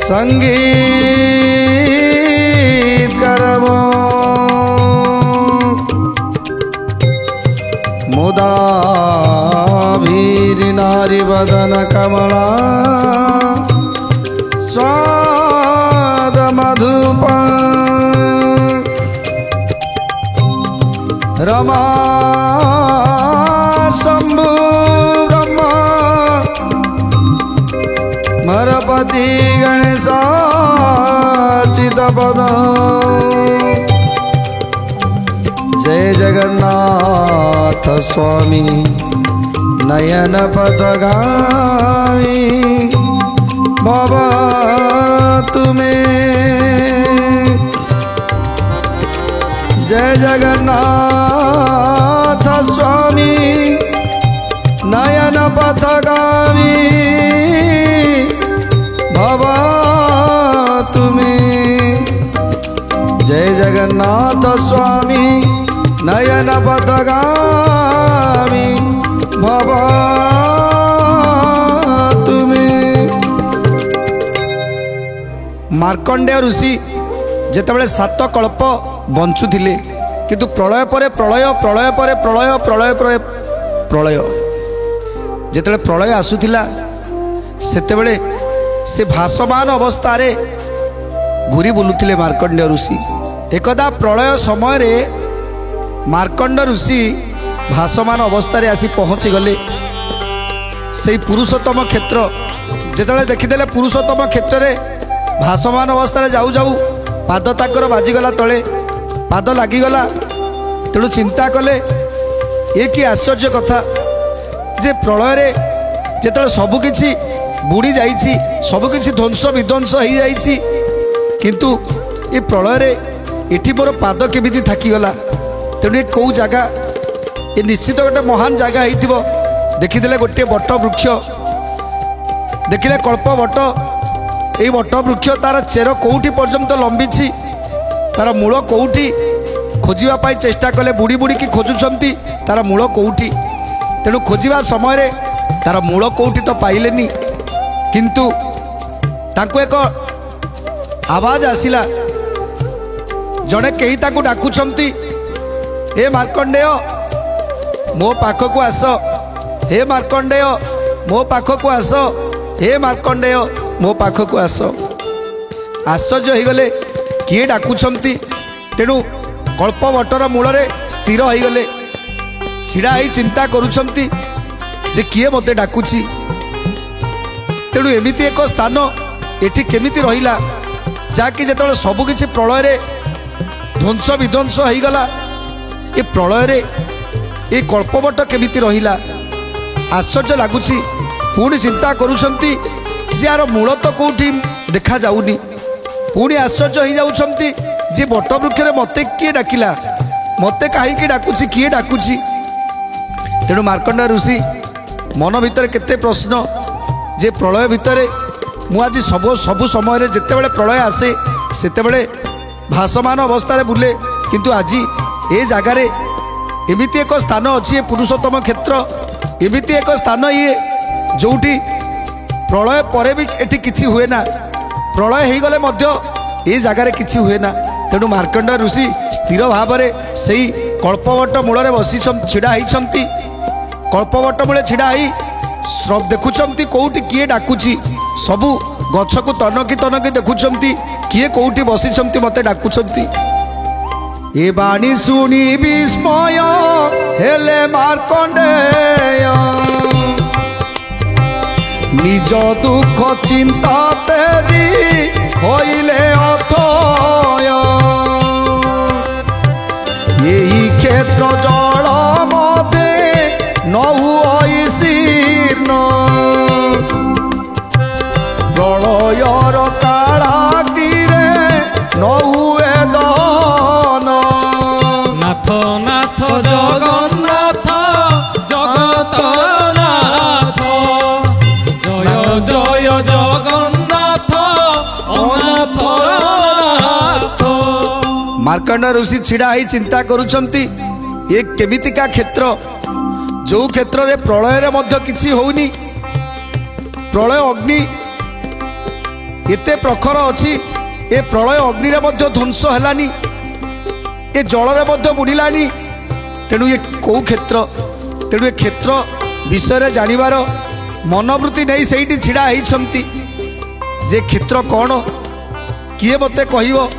संगीत करवो मुदा भीर नारी बदन कमला स्वाद मधुपा रमा शंभु ब्रह्मा मरपति गणेशार्चित पद जय जगन्नाथ स्वामी नयन पथगामी बाबा तुम्हें जय जगन्नाथ स्वामी नयन पथगामी बाबा तुम्हें जय जगन्नाथ स्वामी नयन पथगामी बाबा तुम्हें। मार्कंडेय ऋषि जेतेबेले 7 कल्प बंचुथिले किंतु प्रलय परे प्रलय प्रलय परे प्रलय प्रलय परे प्रलय जेतेबेले प्रलय आसुथिला सेतेबेले से भासमान अवस्था रे घूरी बुलुथिले मार्कंडेय ऋषि। एकदा प्रलय समय रे मार्कंड ऋषि भासमान अवस्था रे आसी पहुँची गले से पुरुषोत्तम क्षेत्र जेतेबेले देखिदेले पुरुषोत्तम क्षेत्र रे भासमान अवस्था रे जाऊ जाऊ पाद ताकर बाजिगला तले पाद लागिगला तेणु चिंता कले ये कि आश्चर्य कथा जे प्रलय रे जेतेबेले सबुकिछि बुड़ी जाइछि सबुकिछि ध्वंस विध्वंस हो जाइछि किंतु ये प्रलय रे एठी मोर पाद केमिति थाकीगला तेणु ये कौ जगह ये निश्चित गोटे महान जगह होइथिबो। देखिदेले गोटे बट वृक्ष देखिले कल्प बट ये बट वृक्ष तार चेर कौटी पर्यंत लंबी तार मूल कौटी खोजा चेष्टा कले बुड़ी बुड़ी की खोजुंट तार मूल कौटी तेणु खोजा समय तार मूल कौटी तो पाइलेनी किंतु तांको एक आवाज आसिला जड़े कहीं ताकू डाकुछंती हे मार्कंडेय मो पाखकू आस हे मार्कंडेय मो पाखकू आस हे मार्कंडेय मो पाखकू आस। आश्चर्य हो गले किए डाकुछंती तेणु कल्पवटर मूल स्थिर हो गले छिड़ा ही चिंता करुछंती जे किए मते डाकुची तेणु एमिति एक स्थान एठी केमिति रहिला जाकि जेतेबेले सबुकिछि प्रलय रे ध्वंस विध्वंस हो गला ये प्रलय रे ये कल्पवट केमिति रहिला आश्चर्य लगुछि। पुणी चिंता करुछंती जे यार मूल तो कौटी देखा जाउनी पुणी आश्चर्य हो जाउछंती जे बट वृक्ष मते किए डाकिला मते कहीं डाकुछि किए डाकुछि। तेणु मार्कंडेय ऋषि मन भितर केते प्रश्न जे प्रलय भितर मु आज सबु समय जितेबाला प्रलय आसे सेतेबेले भासमान अवस्था बुले किंतु आज ए जगार एमिति एक स्थान अच्छी पुरुषोत्तम क्षेत्र एमिति एक स्थान ये जोटी प्रलय पर भी एटी किछि हुए ना प्रलय हो गले मध्य ए जगार किछि हुए ना। तेणु मार्कंडेय ऋषि स्थिर भाव में से कल्पवट मूल बसी छिड़ा होती कल्पवट मूले छिड़ा देखुंट कौटी किए डाकुची सबू गछ को तनकी तनकी देखुंट किए कौटी बसी मते डाकुंट ए बाणी शुणी विस्मय हेले मार्कंडेय निज दुख चिंता तेजी होइले अथय यही क्षेत्र जल मते नहु शीर्ण मार्कंड ऋषि छिड़ा ही चिंता करुछंती ये केमितिका क्षेत्र जो क्षेत्र रे प्रलय रे मध्य किछि होउनी प्रलय अग्नि एते प्रखर अछि ए प्रलय अग्नि रे मध्य ध्वंस हेलानी ए जल रे मध्य बुड़िलानी तेणु ये कौ क्षेत्र तेणु ए क्षेत्र विषय जानिबार मनोवृत्ति नहीं सेठी छिड़ा होइछंती जे क्षेत्र कौन किए मते कहइबो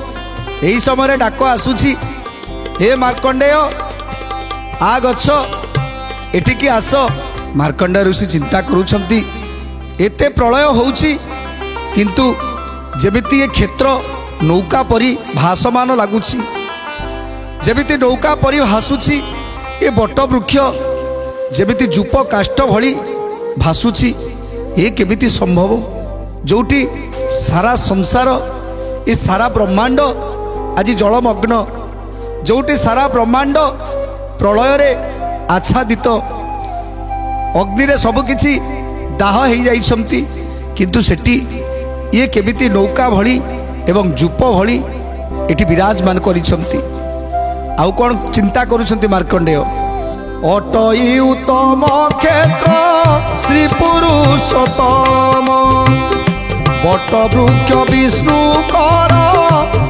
एही समय डाक आसुची हे मार्कंडेय आ गच्छ एठिकी आस मार्कंडेय ऋषि चिंता करुछंती एते प्रलय होउची किंतु जेमिति ये क्षेत्र नौका परी भासमान लागुची जेमिति नौका परी भासुची ये बट वृक्ष जेमिति जूप काष्ठ भली भासुची ये केमिति संभव जोटी सारा संसार ये सारा ब्रह्मांड आज जलमग्न जोटी सारा ब्रह्मांड प्रलय रे आच्छादित अग्नि रे सबकिछि दाह हो जाइछंती किंतु सेठी ये केमिति नौका भली एवं जूप भली एठी विराजमान करिछंती आउ कोन चिंता करुछंती मार्कंडेय अटई उत्तम क्षेत्र श्री पुरुषोत्तम बट वृक्ष विष्णु कर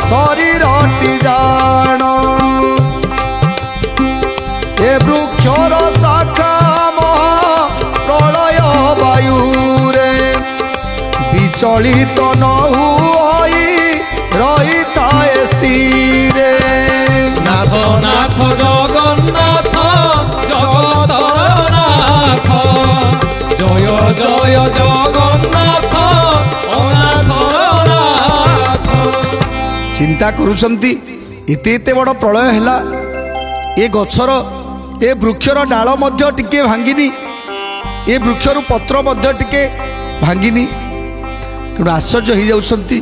शरीर जान ए वृक्षर शाखा प्रलय वायु रे विचलित न हुई रही थाए स्थिर नाथ नाथ जगन्नाथ जगतनाथ जय जय जगन्नाथ अनाथ नाथ। चिंता करुछंती एते एते बड़ प्रलय हैला ए गछर ए वृक्षर डाल मध्य टिके भांगिनी ए वृक्षर पत्र मध्य टिके भांगिनी तेणु आश्चर्य हो जाउछंती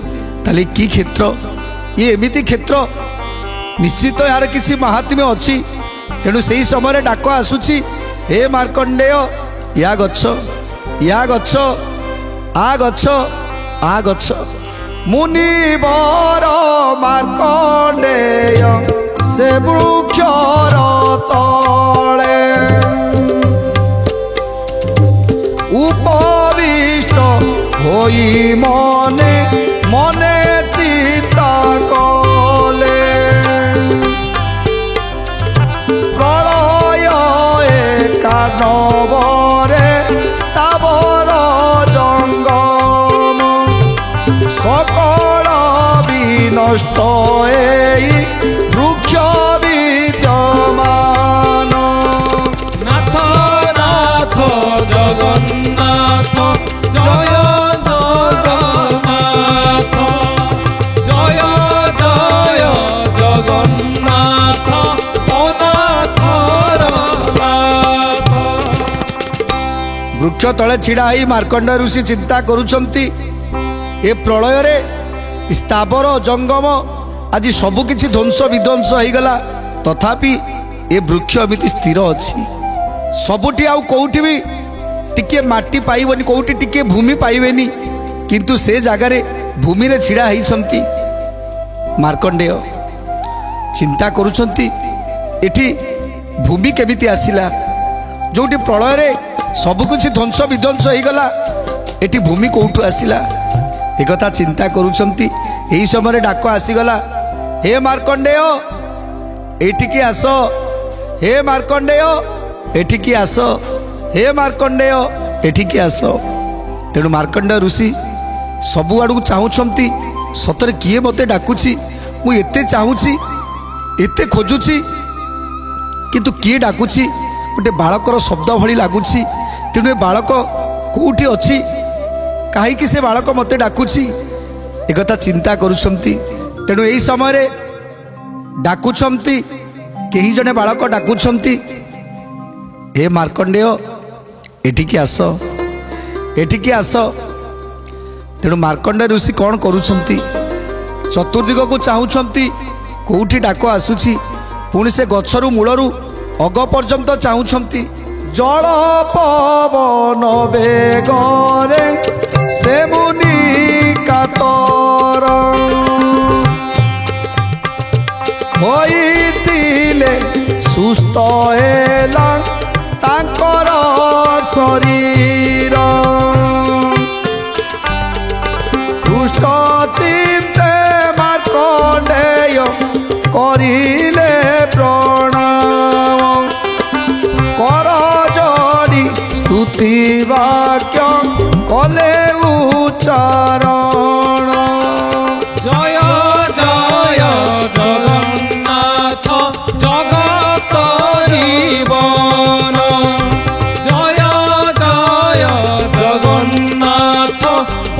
ताले की क्षेत्र ये एमिति क्षेत्र निश्चित यार किसी महात्म्य अच्छी तेणु से ही समय डाक आसुची हे मार्कंडेय या गच्छ या गच्छ आ गच्छ आ गच्छ मुनिवर मार्कंडेय से वृक्षर तले उपविष्ट होई मने मने चिंता कले प्रलय एकानबरे स्थावर जंगम सकल विनष्ट वृक्ष विद्यमान नाथ नाथ जगन्नाथ जय जगन्नाथ जय जय जगन्नाथ अनाथ नाथ। वृक्ष तले छिड़ा ही मार्कंड ऋषि चिंता करुछंती ए प्रलय रे स्थावर जंगम आज सबकिछि ध्वंस विध्वंस हो गला तथापि ए वृक्ष एमिति स्थिर अच्छी सबुठी आउ कोउठी भी टिके माटी पाइबनी कोउठी टिके भूमि पाइबेनी किंतु से जगार भूमि रे छिड़ा होइछंती मार्कंडेय चिंता करुछंती एठी भूमि केमिति आसिला जोटी प्रलय रे सबकिछि ध्वंस विध्वंस हो गला एठी भूमि कोउठु आसिला एक कथा चिंता करुछंती एही समय डाक आसीगला हे मार्कंडेय एठिकी आस हे मार्कंडेय एठिकी आस हे मार्कंडेय एठिकी आस तेणु मार्कंडेय ऋषि सबु आड़ू चाहूँगी सतरे किए मते डाकुची मु एते चाहूँगी एते खोजुची किंतु किए डाकुची गोटे बालकर शब्द भली लगुच तेणु ए बालक कौटी अच्छी कहीं से बालक मते डाकुची एक चिंता करुछंती तेणु यही समय डाकुछंती कहीं जने बालक डाकुछंती हे मार्कंडेय एठिकी आस एठिकी आस तेणु मार्कंडेय ऋषि कौन करुछंती चतुर्दिग को चाहूँगी कौटी डाक आसुची पुणी से गछरु मूलरू अग पर्यंत चाहूँगी जल पवन बेगरे से मुनि कातर ସୁସ୍ଥ ହେଲା ତାଙ୍କର ଶରୀର। ଦୁଷ୍ଟ ଚିନ୍ତେ ମାର୍କଣ୍ଡେୟ କରିଲେ ପ୍ରଣାମ। କର ଯୋଡ଼ି ସ୍ତୁତି ବାକ୍ୟ କଲେ ଉଚ୍ଚାରଣ। জয় জয় জগন্নাথ জগত জীবন। জয় জয় জগন্নাথ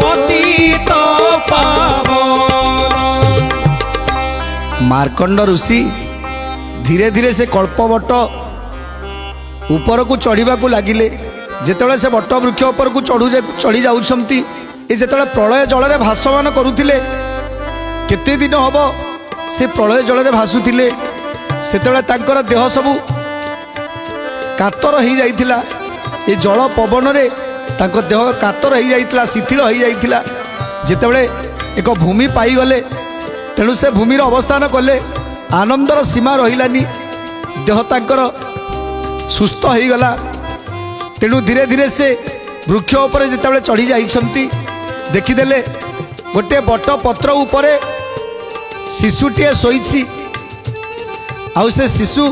পতিত পাবন। ମାର୍କଣ୍ଡ ଋଷି ଧୀରେ ଧୀରେ ସେ କଳ୍ପବଟ ଉପରକୁ ଚଢ଼ିବାକୁ ଲାଗିଲେ। ଯେତେବେଳେ ସେ ବଟ ବୃକ୍ଷ ଉପରକୁ ଚଢ଼ି ଯାଉଛନ୍ତି, ଏ ଯେତେବେଳେ ପ୍ରଳୟ ଜଳରେ ଭାସମାନ କରୁଥିଲେ, କେତେ ଦିନ ହେବ ସେ ପ୍ରଳୟ ଜଳରେ ଭାସୁଥିଲେ, ସେତେବେଳେ ତାଙ୍କର ଦେହ ସବୁ କାତର ହେଇଯାଇଥିଲା। ଏ ଜଳ ପବନରେ ତାଙ୍କ ଦେହ କାତର ହେଇଯାଇଥିଲା, ଶିଥିଳ ହେଇଯାଇଥିଲା। ଯେତେବେଳେ ଏକ ଭୂମି ପାଇଗଲେ, ତେଣୁ ସେ ଭୂମିର ଅବସ୍ଥାନ କଲେ, ଆନନ୍ଦର ସୀମା ରହିଲାନି, ଦେହ ତାଙ୍କର ସୁସ୍ଥ ହେଇଗଲା। ତେଣୁ ଧୀରେ ଧୀରେ ସେ ବୃକ୍ଷ ଉପରେ ଯେତେବେଳେ ଚଢ଼ି ଯାଇଛନ୍ତି, ଦେଖିଦେଲେ ଗୋଟିଏ ବଟ ପତ୍ର ଉପରେ ଶିଶୁଟିଏ ଶୋଇଛି। ଆଉ ସେ ଶିଶୁ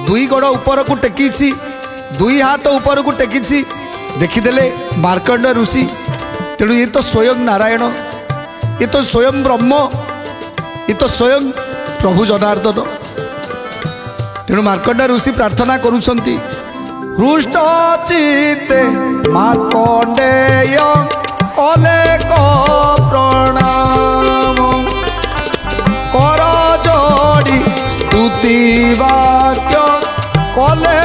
ଦୁଇ ଗୋଡ଼ ଉପରକୁ ଟେକିଛି, ଦୁଇ ହାତ ଉପରକୁ ଟେକିଛି। ଦେଖିଦେଲେ ମାର୍କଣ୍ଡ ଋଷି, ତେଣୁ ଇଏ ତ ସ୍ୱୟଂ ନାରାୟଣ, ଇଏ ତ ସ୍ୱୟଂ ବ୍ରହ୍ମ, ଇଏ ତ ସ୍ୱୟଂ ପ୍ରଭୁ ଜନାର୍ଦ୍ଦନ। ତେଣୁ ମାର୍କଣ୍ଡ ଋଷି ପ୍ରାର୍ଥନା କରୁଛନ୍ତି, ହୃଷ୍ଟ ଚିତ୍ତେ ମାର୍କଣ୍ଡେୟ ଅଲେକ ପ୍ରଣାମ। କର ଯୋଡ଼ି ସ୍ତୁତି ବାକ୍ୟ କଲେ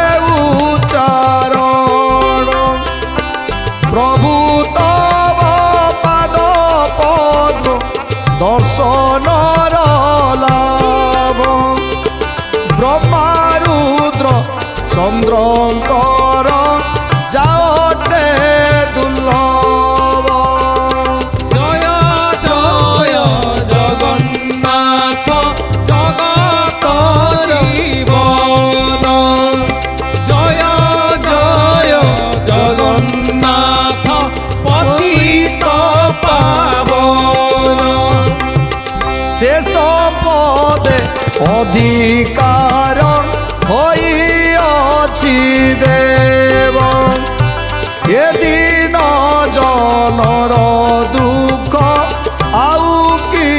ଉଚ୍ଚାରଣ। ପ୍ରଭୁ ତବ ପାଦ ପଦ୍ମ ଦର୍ଶନର ଲାଭ। ବ୍ରହ୍ମା ରୁଦ୍ର ଚନ୍ଦ୍ରଙ୍କର ଯାଅଟେ ଦୁର୍ଲଭ। জয় জয় জগন্নাথ জগত জীবন। জয় জয় জগন্নাথ পতিত পাবন। শেষ পদে অধিকার হইয়াছি দেব। এদিন জনর দুঃখ আউ কি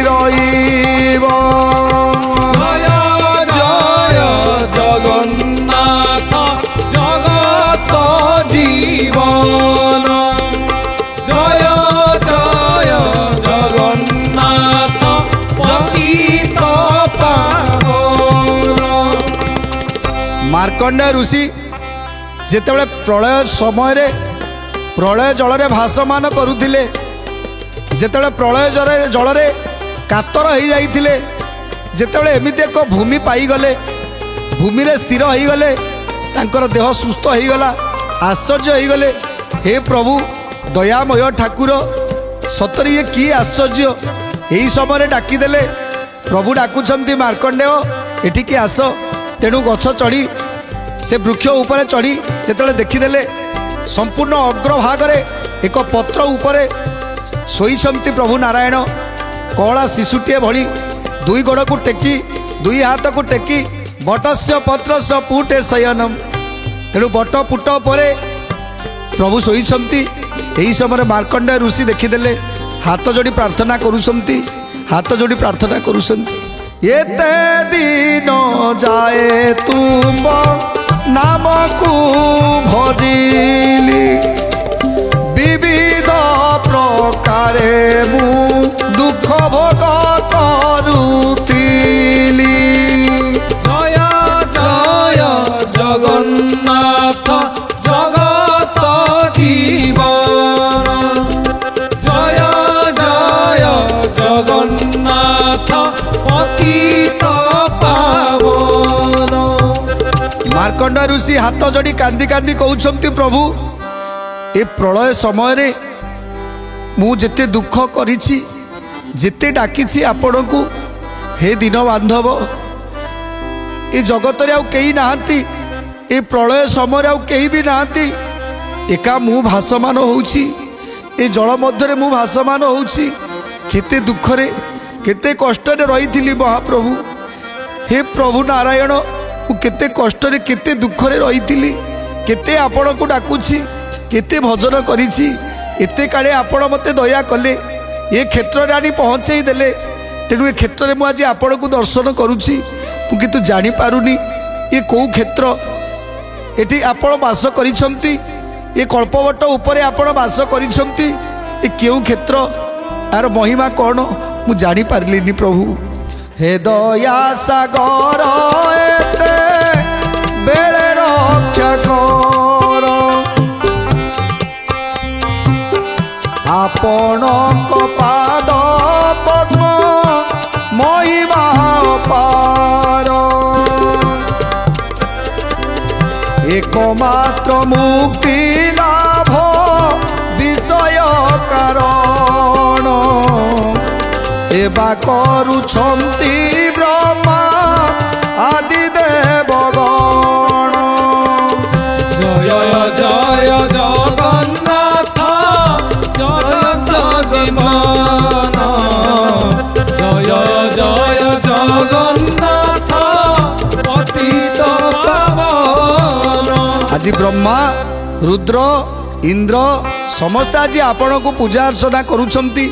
রইব। জয় জয় জগন্নাথ জগত জীবন। জয় জয় জগন্নাথ পতিত পাবন। ମାର୍କଣ୍ଡ ଋଷି ଯେତେବେଳେ ପ୍ରଳୟ ସମୟରେ ପ୍ରଳୟ ଜଳରେ ଭାସମାନ କରୁଥିଲେ, ଯେତେବେଳେ ପ୍ରଳୟ ଜଳରେ କାତର ହେଇଯାଇଥିଲେ, ଯେତେବେଳେ ଏମିତି ଏକ ଭୂମି ପାଇଗଲେ, ଭୂମିରେ ସ୍ଥିର ହେଇଗଲେ, ତାଙ୍କର ଦେହ ସୁସ୍ଥ ହେଇଗଲା, ଆଶ୍ଚର୍ଯ୍ୟ ହେଇଗଲେ, ହେ ପ୍ରଭୁ ଦୟାମୟ ଠାକୁର, ସତରେ ଇଏ କି ଆଶ୍ଚର୍ଯ୍ୟ। ଏହି ସମୟରେ ଡାକିଦେଲେ, ପ୍ରଭୁ ଡାକୁଛନ୍ତି ମାର୍କଣ୍ଡେୟ ଏଠିକି ଆସ। ତେଣୁ ଗଛ ଚଢ଼ି ସେ ବୃକ୍ଷ ଉପରେ ଚଢ଼ି ଯେତେବେଳେ ଦେଖିଦେଲେ, ସମ୍ପୂର୍ଣ୍ଣ ଅଗ୍ରଭାଗରେ ଏକ ପତ୍ର ଉପରେ ଶୋଇଛନ୍ତି ପ୍ରଭୁ ନାରାୟଣ, କଅଁଳା ଶିଶୁଟିଏ ଭଳି ଦୁଇ ଗୋଡ଼କୁ ଟେକି, ଦୁଇ ହାତକୁ ଟେକି। ବଟସ୍ୟ ପତ୍ରସ୍ୟ ପୁଟେ ଶୟନମ୍। ତେଣୁ ବଟ ପୁଟ ପରେ ପ୍ରଭୁ ଶୋଇଛନ୍ତି। ଏହି ସମୟରେ ମାର୍କଣ୍ଡ ଋଷି ଦେଖିଦେଲେ, ହାତ ଯୋଡ଼ି ପ୍ରାର୍ଥନା କରୁଛନ୍ତି, ହାତ ଯୋଡ଼ି ପ୍ରାର୍ଥନା କରୁଛନ୍ତି। ଏତେ ଦିନ ଯାଏ ତୁମ ନାମକୁ ଭଜିଲି, ବିବିଧ ପ୍ରକାରେ ମୁଁ ଦୁଃଖ ଭୋଗ କରୁଥିଲି। জয় জয় জগন্নাথ জগত জীবন। জয় জয় জগন্নাথ পতিত পাবন। ମାର୍କଣ୍ଡ ଋଷି ହାତ ଯୋଡ଼ି କାନ୍ଦି କାନ୍ଦି କହୁଛନ୍ତି, ପ୍ରଭୁ ଏ ପ୍ରଳୟ ସମୟରେ ମୁଁ ଯେତେ ଦୁଃଖ କରିଛି, ଯେତେ ଡାକିଛି ଆପଣଙ୍କୁ, ହେ ଦୀନ ବାନ୍ଧବ, ए जगत रे आउ केही नाहंती ए प्रलय समय आउ केही भी नाहंती एका मु भासमान होउछि ए जल मध्य मु भासमान होउछि केते दुख रे केते कष्ट रे रही महाप्रभु हे प्रभु नारायण मु केते कष्ट रे केते दुख रे रही केते आपण को डाकुछि केते भजन करिछि एते काले आपण मते दया कले ये क्षेत्र रे आनी पहुँचे देले तेणु ए क्षेत्र में आज आपण को दर्शन करुछि किंतु जानी पारुनी ये कौ क्षेत्र एटी आपण वास करिसंती ये कल्पवट उपरे आपण वास करिसंती ये केउ क्षेत्र यार महिमा कौन मु जानी पारलिनी प्रभु हे दया सागर एते बेले रक्षा कर आपण पाद पद्म महिमा पार एकमात्र मुक्ति लाभ विषय कारण सेवा करुछंती ब्रह्मा आदि देवगण जय जय जगन्नाथ जय जीवन जय जय जगन्नाथ पतित पावन आज ब्रह्मा रुद्र इंद्र समस्त आज आपण को पूजा अर्चना करुछंती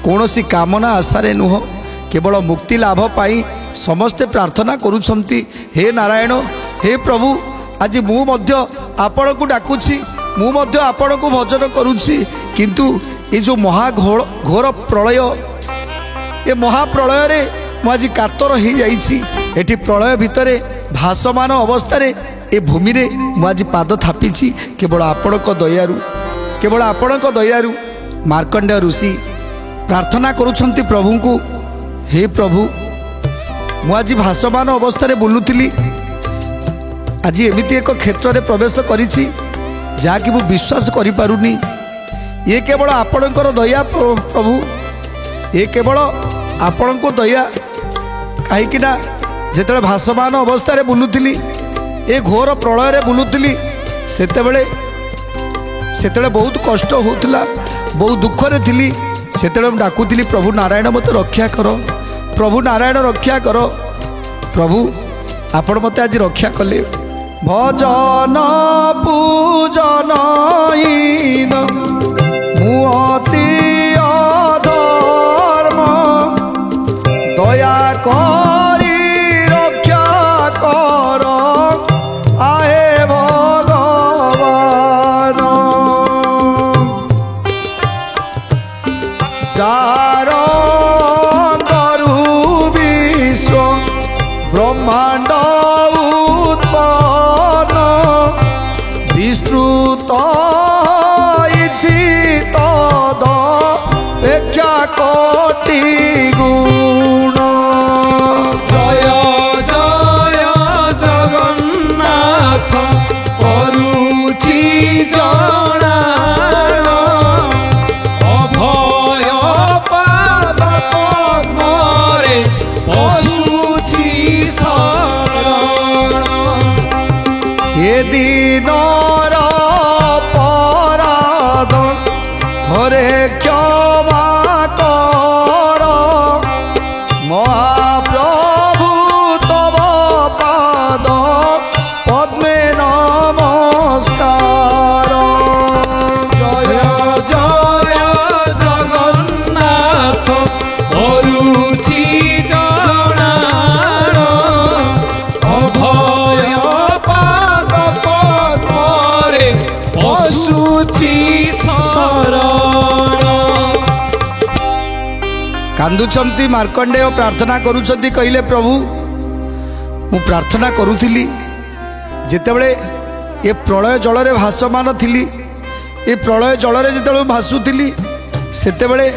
कौनसी कामना आशारे नुह केवल मुक्ति लाभ पाई समस्ते प्रार्थना करुछंती हे नारायण हे प्रभु आज मु मध्य आपण को डाकुछि मु मध्य आपण को भजन करुछि किंतु ये जो महाघोर घोर प्रलय ये महाप्रलय रे मु आज कातर हो जाइछि एठी प्रलय भितरे भासमान अवस्था ए भूमि रे मु आज पाद थापिछि केवल आपण को दयारु केवल आपण को दयारु मार्कंडेय ऋषि प्रार्थना करुछंती प्रभु को हे प्रभु मु आज भासमान अवस्था बुलुतिली आज एमिति एक क्षेत्र में प्रवेश करिछि जहाँकि मु विश्वास करि पारुनी ये केवल आपणकर दया प्रभु ये केवल आपण को दया कहीं जिते भासमान अवस्था बुलुतिली ए घोर प्रलय रे बुलुतिली सेतेबेले बहुत कष्ट होउतला बहुत दुख रे थिली सेतेबेले डाकुतिली प्रभु नारायण मते रक्षा करो प्रभु नारायण रक्षा करो प्रभु आपण मते आज रक्षा कले भजन पूजन हीन मुअति अधर्म दया करी रक्षा कर आहे भगवान जार करु विश्व ब्रह्मांड उत्पन्न विस्तृत तद व्याख्या कोटि गुण जय जय जगन्नाथ करुछि जणाण अभय पाद पद्मरे पशुछि शरण ये दिनर अपराध थरे क्षमा कर महाप्रभु तव पाद पद्मे नमस्कार जय जय जगन्नाथ करुछि जणाण अभय पाद पद्मरे पशुछि शरण कांदुचंती मार्कंडेय प्रार्थना करुचंती कहले प्रभु मु प्रार्थना करुथिली जेतेबेले ये प्रलय जल रे भासमान थिली ये प्रलय जल रे जेतेबेले भासुथिली सेतेबेले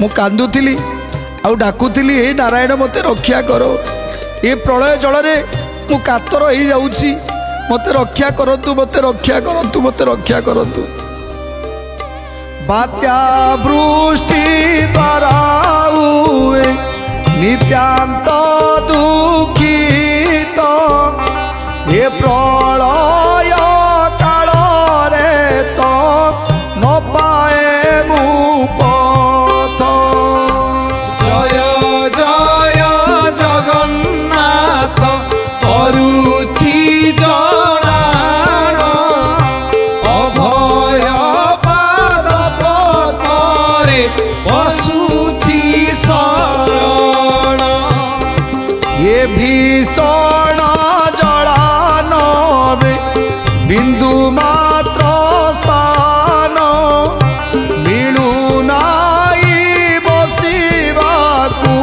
मु कांदुथिली आउ डाकुथिली हे नारायण मते रक्षा करो ये प्रलय जल रे मु कातर हो जाउछि मते रक्षा करंतु मते रक्षा करंतु मते रक्षा करंतु बात्या वृष्टि द्वारा हुए नित्यांत दुखित ଏ ପ୍ରଳୟ କାଳରେ ତ ନପାଏ ମୁଁ ପଥ। ଜୟ ଜୟ ଜଗନ୍ନାଥ କରୁଛି ଜଣାଣ ଅଭୟ ପାଦ ପଦ୍ମରେ ବସୁଛି ଶରଣ। ଏ ଭୀଷଣ ଜଳାନବେ ବିନ୍ଦୁ ମାତ୍ର ସ୍ଥାନ ମିଳୁନାଇ ବସିବାକୁ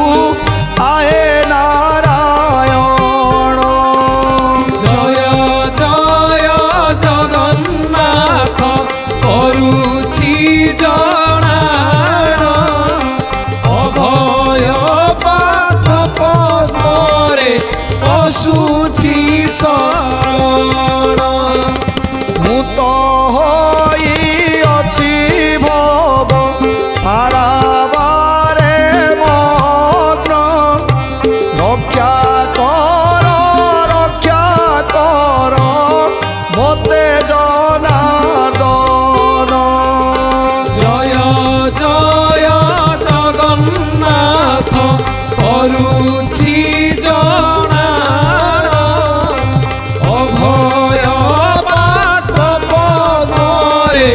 ଆଏ ନାରାୟଣ। ଜୟ ଜୟ ଜଗନ୍ନାଥ କରୁଛି ଜଣାଣ ଅଭୟ ପାଦ ପଦ୍ମରେ ବସୁଛି ଶରଣ। ମୁଁ ତ ହୋଇଅଛି ଭବ ପାରାବାରେ ମଗ୍ନ ରକ୍ଷା କର ମୋତେ ଜନାର୍ଦ୍ଦନ। ଜୟ ଜୟ ଜଗନ୍ନାଥ କରୁଛି ଜଣାଣ ଅଭୟ ପାଦ ପଦ୍ମରେ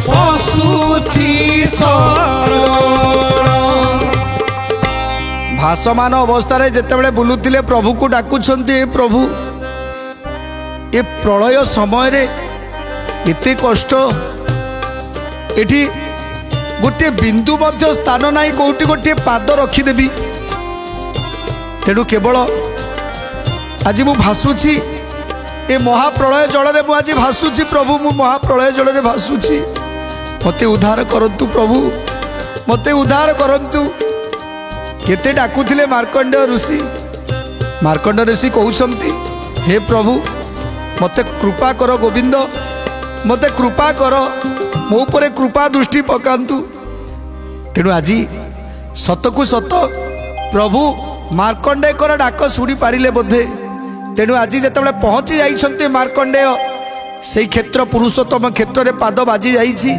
ବସୁଛି ଶରଣ। ଭାସମାନ ଅବସ୍ଥାରେ ଯେତେବେଳେ ବୁଲୁଥିଲେ ପ୍ରଭୁକୁ ଡାକୁଛନ୍ତି, ଏ ପ୍ରଭୁ ଏ ପ୍ରଳୟ ସମୟରେ ଏତେ କଷ୍ଟ, ଏଠି ଗୋଟିଏ ବିନ୍ଦୁ ମଧ୍ୟ ସ୍ଥାନ ନାହିଁ କୋଉଠି ଗୋଟିଏ ପାଦ ରଖିଦେବି। ତେଣୁ କେବଳ ଆଜି ମୁଁ ଭାସୁଛି ଏ ମହାପ୍ରଳୟ ଜଳରେ, ମୁଁ ଆଜି ଭାସୁଛି ପ୍ରଭୁ, ମୁଁ ମହାପ୍ରଳୟ ଜଳରେ ଭାସୁଛି। ମୋତେ ଉଦ୍ଧାର କରନ୍ତୁ ପ୍ରଭୁ, ମୋତେ ଉଦ୍ଧାର କରନ୍ତୁ। କେତେ ଡାକୁଥିଲେ ମାର୍କଣ୍ଡେୟ ଋଷି। ମାର୍କଣ୍ଡେୟ ଋଷି କହୁଛନ୍ତି, ହେ ପ୍ରଭୁ ମୋତେ କୃପା କର ଗୋବିନ୍ଦ, ମୋତେ କୃପା କର, ମୋ ଉପରେ କୃପା ଦୃଷ୍ଟି ପକାନ୍ତୁ। ତେଣୁ ଆଜି ସତକୁ ସତ ପ୍ରଭୁ ମାର୍କଣ୍ଡେୟଙ୍କର ଡାକ ଶୁଣି ପାରିଲେ ବୋଧେ। ତେଣୁ ଆଜି ଯେତେବେଳେ ପହଞ୍ଚି ଯାଇଛନ୍ତି ମାର୍କଣ୍ଡେୟ ସେଇ କ୍ଷେତ୍ର, ପୁରୁଷୋତ୍ତମ କ୍ଷେତ୍ରରେ ପାଦ ବାଜି ଯାଇଛି,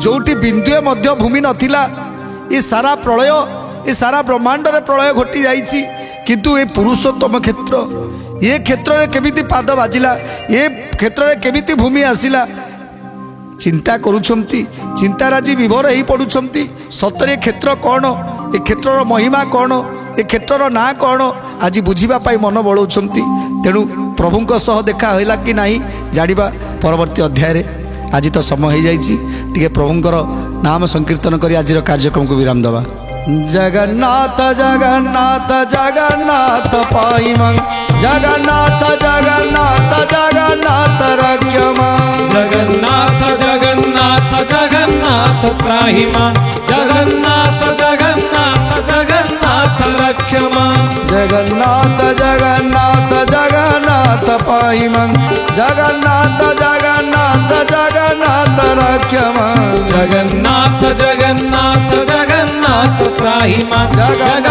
ଯେଉଁଠି ବିନ୍ଦୁଏ ମଧ୍ୟ ଭୂମି ନଥିଲା। ଏ ସାରା ପ୍ରଳୟ, ଏ ସାରା ବ୍ରହ୍ମାଣ୍ଡରେ ପ୍ରଳୟ ଘଟି ଯାଇଛି, କିନ୍ତୁ ଏ ପୁରୁଷୋତ୍ତମ କ୍ଷେତ୍ର, ଏ କ୍ଷେତ୍ରରେ କେମିତି ପାଦ ବାଜିଲା, ଏ କ୍ଷେତ୍ରରେ କେମିତି ଭୂମି ଆସିଲା, ଚିନ୍ତା କରୁଛନ୍ତି। ଚିନ୍ତାରେ ଆଜି ବିଭୋର ହେଇ ପଡ଼ୁଛନ୍ତି। ସତରେ ଏ କ୍ଷେତ୍ର କ'ଣ, ଏ କ୍ଷେତ୍ରର ମହିମା କ'ଣ, ଏ କ୍ଷେତ୍ରର ନାଁ କ'ଣ, ଆଜି ବୁଝିବା ପାଇଁ ମନ ବଳଉଛନ୍ତି। ତେଣୁ ପ୍ରଭୁଙ୍କ ସହ ଦେଖା ହେଲା କି ନାହିଁ ଜାଣିବା ପରବର୍ତ୍ତୀ ଅଧ୍ୟାୟରେ। ଆଜି ତ ସମୟ ହେଇଯାଇଛି, ଟିକେ ପ୍ରଭୁଙ୍କର ନାମ ସଂକୀର୍ତ୍ତନ କରି ଆଜିର କାର୍ଯ୍ୟକ୍ରମକୁ ବିରାମ ଦେବା। ଜଗନ୍ନାଥ ଜଗନ୍ନାଥ ଜଗନ୍ନାଥ ପାଇମଂ, ଜଗନ୍ନାଥ ଜଗନ୍ନାଥ ଜଗନ୍ନାଥ ରକ୍ଷମା, ଜଗନ୍ନାଥ ଜଗନ୍ନାଥ ଜଗନ୍ନାଥ ତ୍ରାହିମା, ଜଗନ୍ନାଥ ଜଗନ୍ନାଥ ଜଗନ୍ନାଥ ରକ୍ଷମା, ଜଗନ୍ନାଥ ଜଗନ୍ନାଥ ଜଗନ୍ନାଥ ପାଇମଂ, ଜଗନ୍ନାଥ ଜଗନ୍ନାଥ ଜଗନ୍ନାଥ ରକ୍ଷମା, ଜଗନ୍ନାଥ ଜଗନ୍ନାଥ ଜଗନ୍ନାଥ ତ୍ରାହିମା, ଜଗନ୍ନାଥ